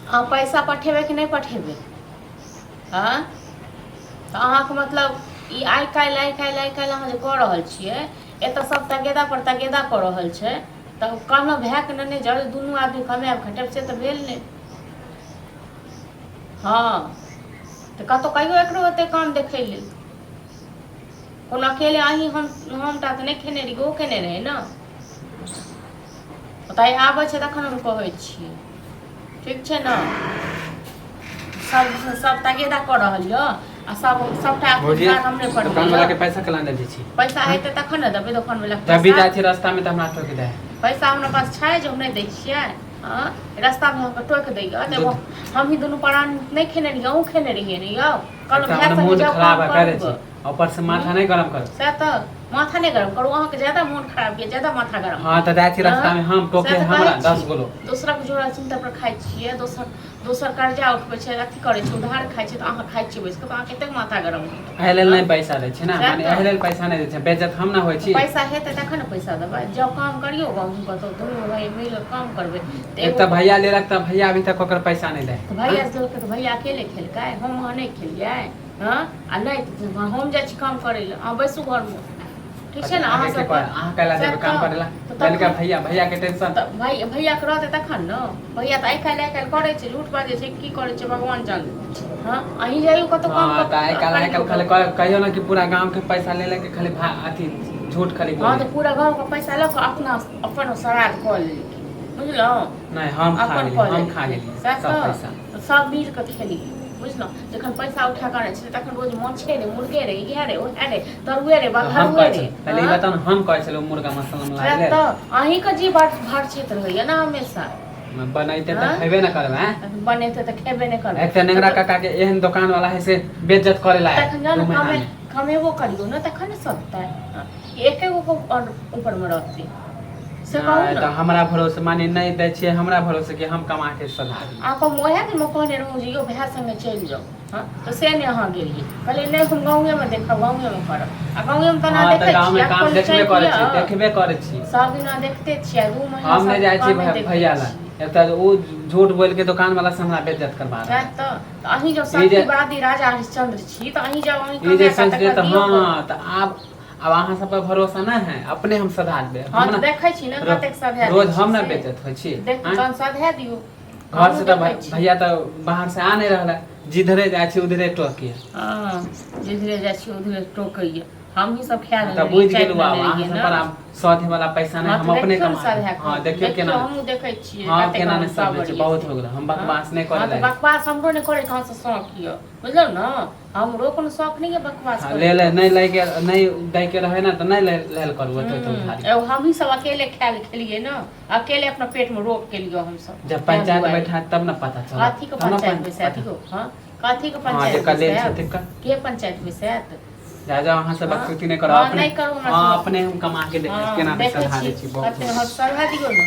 पैसा पठेबे कि नहीं पठेबे? हाँ तो अहाँके मतलब ई आइ काल्हि अहाँ जे कऽ रहल छियै एतऽ सब तगेदा पर तगेदा कऽ रहल छै तऽ कहलहुँ भएके नहि जब दुनू आदमी कमाएब खटेब से तऽ भेल नहि। हाँ तऽ कतहु कहियो एकरो ओते काम देखै लेल कोनो अकेले अहीं हमटा तऽ नहि खेने रही, ओ खेने रहे ने। ओतऽ आबै छै तखन हम कहै छियै, ठीक छै ने। सब तगेदा कऽ रहल यऽ आ सबटा हमरे पर दुकान वाला के पैसा केला नहि दै छी? पैसा हेतै तखन ने देबै दुकान वाला के। तभी जाइ छी रास्ता में तऽ हमरा टोक दे पैसा हमरा पास छै जो हम नहीं दै छियै। हाँ रास्ता में हमके टोक दैया देखो हम ही दुनू प्राण नहीं खेने रहिए, अहूँ खेने रहिए ने यौ। कल भैया से मूड खराब करे छी ऊपर से माथा नहीं गरम करू। से तो माथा नहीं गरम करू, अहाँ के ज्यादा मूड खराब किया, ज्यादा माथा गरम। हां त जाइ छी रास्ता में हम टोके हमरा 10 गो लोग दूसरा के जोड़ा चिंता पर खाइ छियै, दोसर कर्जा उठबै छै, अथी करे छै, उधार खाइ छै, त अहाँ खाइ छियै बैस के, त अहाँ कते माथा गरम एहि लेल नहीं पैसा दै छै ना, माने एहि लेल पैसा नहीं दै छै, बेइज्जत हम ना होई छी। पैसा हेतै तखन ने पैसा देबै, जब काम करियो गाँव कतौ दुनू भाई मिल के काम करबै। एक त भैया लेलक त भैया अभी तक ओकर पैसा नहीं दे। त भैया से देलकै त भैया अकेले खेलकै, हम अहाँ नहीं खेलियै। हां आ नहीं हम जाइ छी काम करै ले, अहाँ बैसू घर में, ठीक छै ने। अहाँ सब अहाँ कैला देबै काम करेला देलका भैया के टेंशन त भैया के रहतै तखन न। भैया त आइ काल्हि करे छै, लूट बाजे छै, की करे छै भगवान जाने। हां अहीं जाइयो कतौ काम त आइ काल्हि खाली कहियो ना कि पूरा गांव के पैसा ले लेके खाली अथी झूठ खाली बोल। हां त पूरा गांव के पैसा ल के अपन श्राद्ध क लेलकै, बुझलौ। नहीं हम खा गेली सब पैसा, सब मिल के खेली, बुझलौ। जखन पैसा उठा करे छै तखन रोज माछे रे, मुर्गे रे, इहे रे, ओहे रे, तरुए रे, बघरुए रे। पहले बताओ ना हम कहै छलो मुर्गा मसाला ला ले त अहीं के जी भर क्षेत्र होइया ना हमेशा। बनैते त खेबे ना करबे, बनेते त खेबे नै करबे। एक त नेंगरा काका के एहन दुकान वाला है से बेइज्जत करे ला तखन जान कमेबो करियो ना तखन सकता है, एके गो ऊपर में रहती से कहू ना। त हमरा भरोसे माने नहीं दै छियै, हमरा भरोसे कि हम कमा के सधारी आप मोहे के में कहने रहू जे यो भैया संगे चल जाओ। हां तो से ने अहाँ गेलिए, कहले नहीं हम गांवे में देखब, गांवे में करब, आ गांवे में त ना देखै छी, गांव में काम देखबे करे छी सब दिना देखते छियै, 2 महीना हम नहीं जाय छी भैया ला। एक त ओ झूठ बोल के दुकान वाला से हमरा बेइज्जत करबा रहा है। त अहीं जो सत्यवादी राजा हरिश्चंद्र छी त अहीं जब अहीं ये जे सोच ले त हां त अब अहाँ सब पर भरोसा ना है, अपने हम सधा देबे। हां त देखै छी ना कतेक सधा रोज हम ना बेइज्जत होय छी, देख तन सधा दियो। घर से त भैया त बाहर से आ नहीं रहला, जिधरे जाय छी उधरे टोकिए। हां जिधरे जाय छी उधरे टोकइए, हम ही सब ख्याल त बुझ गेलु अहाँ सब पर अब सौधे वाला पैसा नहीं, हम अपने कमा। हां देखियो केना हम देखै छी हां केना ने सब छै, बहुत हो गेल, हम बकवास नहीं करे ला। बकवास हमरो नहीं करे कहां से शौक हियो, बुझलौ ना। हमरो कोनो शौक नहीं है बकवास करे। ले नहीं ले के नहीं दै के रहे ना त नहीं लेल करू तो उधारी। ए हम ही सब अकेले खेलिए ना, अकेले अपना पेट में रोक के लियो हम सब। जब पंचायत बैठा तब ना पता चला काठी के पंचायत में से अथी को। हां काठी के पंचायत के पंचायत में से जा वहां से बकचोदी नहीं करो, अपने अपने हम कमा के देख केना सधा दे छी बहुत। अपने हम सधा दियो ना।